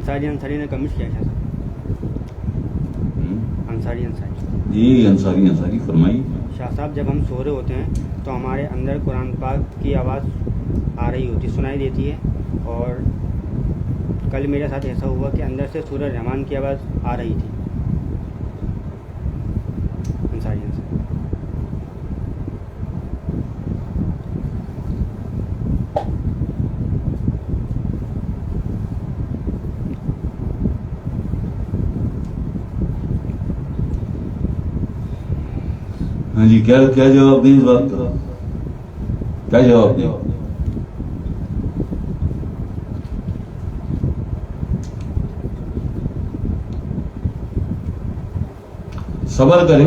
انصاری نے کمنٹ کیا ہے انصاری جی انصاری فرمائیے. شاہ صاحب، جب ہم سو رہے ہوتے ہیں تو ہمارے اندر قرآن پاک کی آواز آ رہی ہوتی، سنائی دیتی ہے، اور کل میرے ساتھ ایسا ہوا کہ اندر سے سورہ رحمان کی آواز آ رہی تھی. انصاری ہاں جی، کیا جواب دیں اس بات کا؟ کیا جواب دیں؟ صبر کریں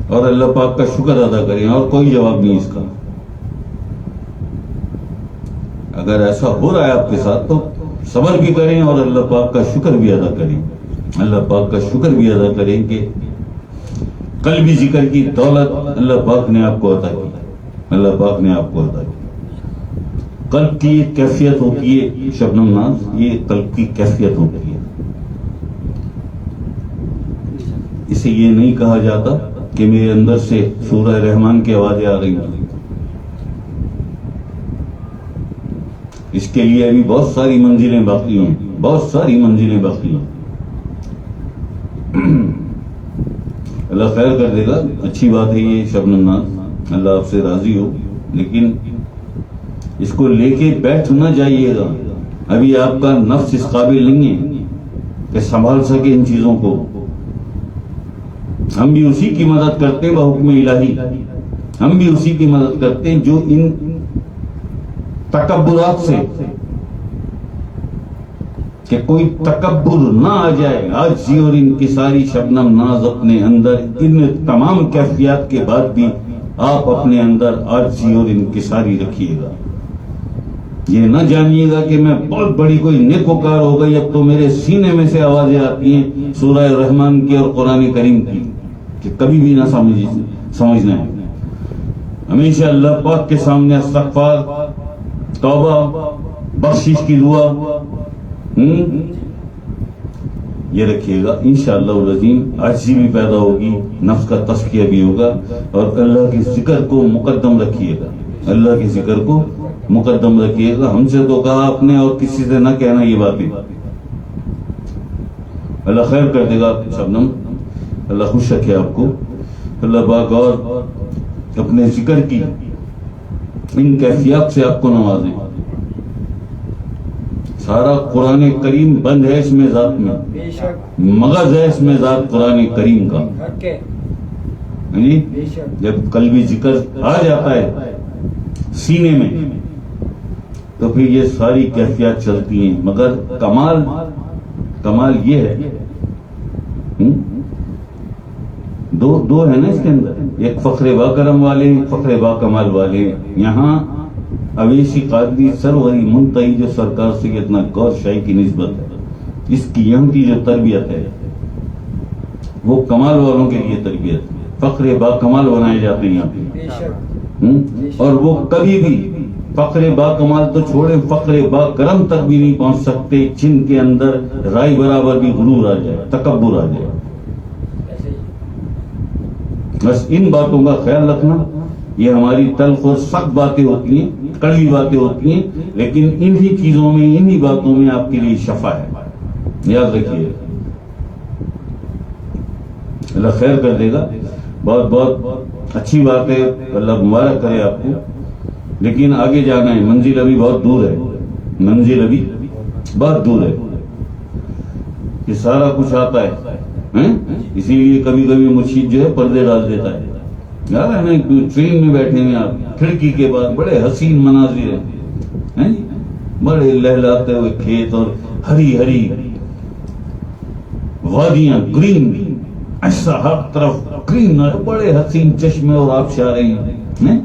اور اللہ پاک کا شکر ادا کریں، اور کوئی جواب نہیں اس کا. اگر ایسا ہو رہا ہے آپ کے ساتھ تو صبر بھی کریں اور اللہ پاک کا شکر بھی ادا کریں. اللہ پاک کا شکر بھی ادا کریں کہ قلبی ذکر کی دولت اللہ پاک نے آپ کو عطا کی. اللہ پاک نے آپ کو عطا کی. قلب کی ایک کیفیت ہوتی ہے شبنم ناز، یہ قلب کی کیفیت ہوتی ہے. اسے یہ نہیں کہا جاتا کہ میرے اندر سے سورہ رحمان کی آوازیں آ رہی ہیں. اس کے لیے ابھی بہت ساری منزلیں باقی ہیں، بہت ساری منزلیں باقی ہیں. اللہ خیر کر دے گا. اچھی بات ہے یہ شبنم ناز، اللہ آپ سے راضی ہو، لیکن اس کو لے کے بیٹھ نہ جائیے گا. ابھی آپ کا نفس اس قابل نہیں ہے کہ سنبھال سکے ان چیزوں کو. ہم بھی اسی کی مدد کرتے ہیں بحکم الہی، ہم بھی اسی کی مدد کرتے ہیں جو ان تکبرات سے، کہ کوئی تکبر نہ آ جائے. عاجزی اور انکساری شبنم ناز اپنے اندر ان تمام کیفیات کے بعد بھی آپ اپنے اندر عاجزی اور انکساری رکھیے گا. یہ نہ جانیے گا کہ میں بہت بڑی کوئی نیکوکار ہو گئی، اب تو میرے سینے میں سے آوازیں آتی ہیں سورہ رحمان کی اور قرآن کریم کی، کہ کبھی بھی نہ سمجھنا ہے. ہمیشہ اللہ پاک کے سامنے استغفار، توبہ، بخشش کی دعا یہ رکھیے گا. انشاءاللہ العظیم عاجزی بھی پیدا ہوگی، نفس کا تزکیہ بھی ہوگا، اور اللہ کے ذکر کو مقدم رکھیے گا. اللہ کے ذکر کو مقدم رکھیے گا. ہم سے تو کہا آپ نے، اور کسی سے نہ کہنا یہ باتیں. اللہ خیر کر دے گا شبنم، اللہ خوش رکھے آپ کو. اللہ پاک اور اپنے ذکر کی ان کیفیات سے آپ کو نوازیں. سارا قرآن کریم بند ہے اس میں ذات میں، مغز ہے اس میں ذات قرآن کریم کا. جب قلبی ذکر آ جاتا ہے سینے میں تو پھر یہ ساری کیفیات چلتی ہیں. مگر کمال یہ ہے، دو ہے نا اس کے اندر، ایک فخر با کرم والے، فخر با کمال والے. یہاں اویسی قادری سروری منتہی جو سرکار سیدنا گور شاہی کی نسبت ہے، اس کی یہاں کی جو تربیت ہے وہ کمال والوں کے لیے تربیت ہے. فخر با کمال بنائے جاتے ہیں یہاں پہ، اور وہ کبھی بھی فخر با کمال تو چھوڑے، فخر با کرم تک بھی نہیں پہنچ سکتے جن کے اندر رائی برابر بھی غرور آ جائے، تکبر آ جائے. بس ان باتوں کا خیال رکھنا. یہ ہماری تلخ اور سخت باتیں ہوتی ہیں، کڑوی باتیں ہوتی ہیں، لیکن انہی چیزوں میں، انہی باتوں میں آپ کے لیے شفا ہے. یاد رکھیے. اللہ خیر کر دے گا. بہت بہت اچھی بات ہے، اللہ مبارک کرے آپ کو. لیکن آگے جانا ہے، منزل ابھی بہت دور ہے، منزل ابھی بہت دور ہے. یہ سارا کچھ آتا ہے، اسی لیے کبھی کبھی مرشید جو ہے پردے ڈال دیتا ہے. یاد ہے نا، ٹرین میں بیٹھے ہیں آپ، کھڑکی کے بعد بڑے حسین مناظر ہیں، بڑے لہلاتے ہوئے کھیت اور ہری ہری وادیاں، گرین، ایسا ہر طرف گرین، بڑے حسین چشمے اور آبشاریں ہیں.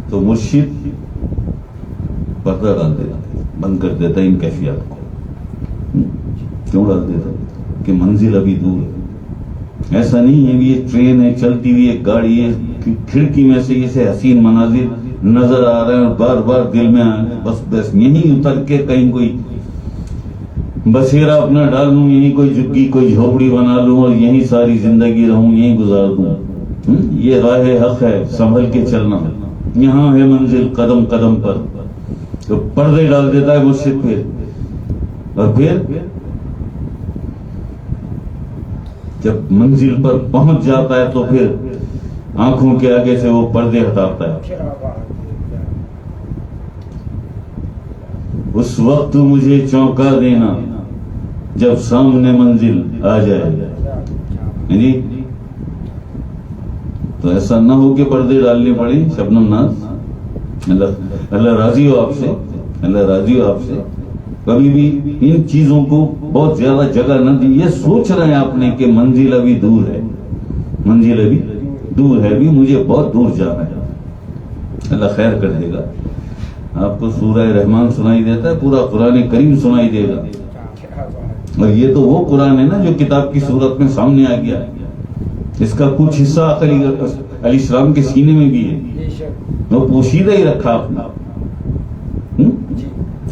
تو مرشد پردہ ڈال دیتا ہے، بند کر دیتا ہے ان کیفیات کو. کیوں ڈال دیتا ہے؟ کہ منزل ابھی دور ہے. ایسا نہیں ہے یہ ٹرین ہے، چلتی ہوئی ایک گاڑی ہے، کھڑکی میں سے یہ حسین مناظر نظر آ رہے ہیں اور بار بار دل میں آ رہے ہیں. بس یہیں اتر کے کہیں کوئی بسیرا اپنا ڈال لوں, یہیں کوئی جھگی کوئی جھوپڑی بنا لوں اور یہیں ساری زندگی رہوں, یہیں گزار دوں. یہ راہ حق ہے, سنبھل کے چلنا. یہاں ہے منزل قدم قدم پر. تو پردے ڈال دیتا ہے مجھ سے پھر, اور پھر جب منزل پر پہنچ جاتا ہے تو پھر آنکھوں کے آگے سے وہ پردے ہٹاتا ہے. اس وقت مجھے چونکا دینا جب سامنے منزل آ جائے. جی تو ایسا نہ ہو کہ پردے ڈالنے پڑے. شبنم ناز, اللہ راضی ہو آپ سے, اللہ راضی ہو آپ سے. کبھی بھی ان چیزوں کو بہت زیادہ جگہ نہ دی. یہ سوچ رہے ہیں آپ نے کہ منزل ابھی دور ہے, منزل ابھی دور ہے, بھی مجھے بہت دور جانا ہے. اللہ خیر کر دے گا. آپ کو سورہ رحمان سنائی دیتا ہے, پورا قرآن کریم سنائی دے گا. اور یہ تو وہ قرآن ہے نا جو کتاب کی صورت میں سامنے آ گیا ہے. اس کا کچھ حصہ علیہ السلام کے سینے میں بھی ہے, وہ پوشیدہ ہی رکھا آپ نے.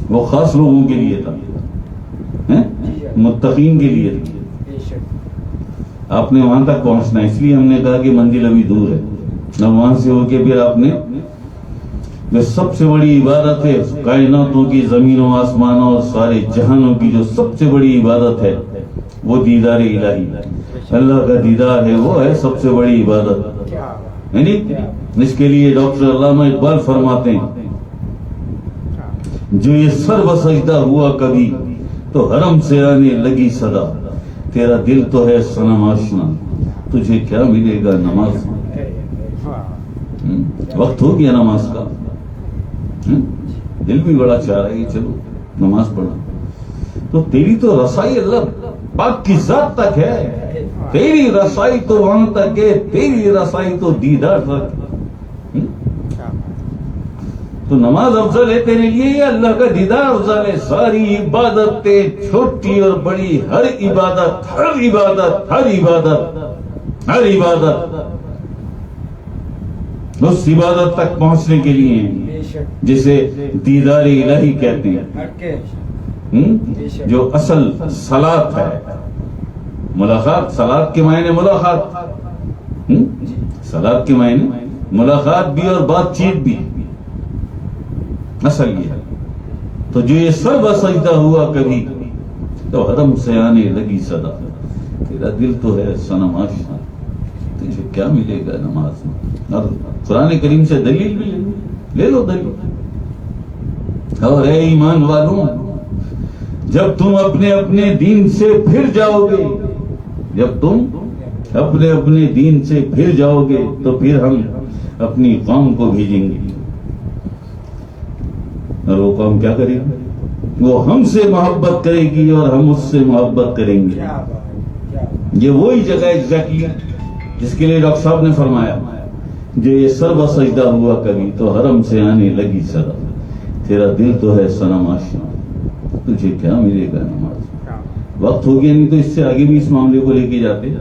وہ خاص لوگوں کے لیے تھا, متقین کے لیے تھا. آپ نے وہاں تک پہنچنا, اس لیے ہم نے کہا کہ منزل ابھی دور ہے. اور وہاں سے ہو کے پھر آپ نے جو سب سے بڑی عبادت ہے کائناتوں کی, زمینوں آسمانوں اور سارے جہانوں کی جو سب سے بڑی عبادت ہے وہ دیدار الہی, اللہ کا دیدار ہے, وہ ہے سب سے بڑی عبادت. یعنی اس کے لیے ڈاکٹر علامہ اقبال فرماتے ہیں, جو یہ سر بسجدہ ہوا کبھی تو حرم سے آنے لگی صدا, تیرا دل تو ہے صنم آشنا, تجھے کیا ملے گا نماز میں. وقت ہو گیا نماز کا, دل بھی بڑا چاہ رہا ہے کہ چلو نماز پڑھا. تو تیری تو رسائی اللہ پاک کی ذات تک ہے, تیری رسائی تو وہاں تک ہے, تیری رسائی تو دیدار تک. تو نماز افضل ہے تیرے لیے, یا اللہ کا دیدار افضل ہے؟ ساری عبادتیں چھوٹی اور بڑی, ہر عبادت ہر عبادت ہر عبادت ہر عبادت اس عبادت تک پہنچنے کے لیے جسے دیدار الہی کہتے ہیں, جو اصل صلاۃ ہے. ملاقات, صلاۃ کے معنی ملاقات, صلاۃ کے معنی ملاقات بھی اور بات چیت بھی, اصل یہ ہے. تو جو یہ سر بسجدہ ہوا کبھی تو حرم سے آنے لگی صدا, تیرا دل تو ہے صنم آشنا, تجھے کیا ملے گا نماز میں. اور قرآن کریم سے دلیل بھی لے لو دلیل. اور اے ایمان والوں, جب تم اپنے اپنے دین سے پھر جاؤ گے, جب تم اپنے اپنے دین سے پھر جاؤ گے تو پھر ہم اپنی قوم کو بھیجیں گے. اور وہ قوم کیا کرے گی؟ وہ ہم سے محبت کرے گی اور ہم اس سے محبت کریں گے. یہ وہی جگہ ایگزیکٹلی جس کے لیے ڈاکٹر صاحب نے فرمایا, جو یہ سر بسجدہ ہوا کبھی تو حرم سے آنے لگی صدا, تیرا دل تو ہے صنم آشنا, تجھے کیا ملے گا نماز. وقت ہو گیا, نہیں تو اس سے آگے بھی اس معاملے کو لے کے جاتے.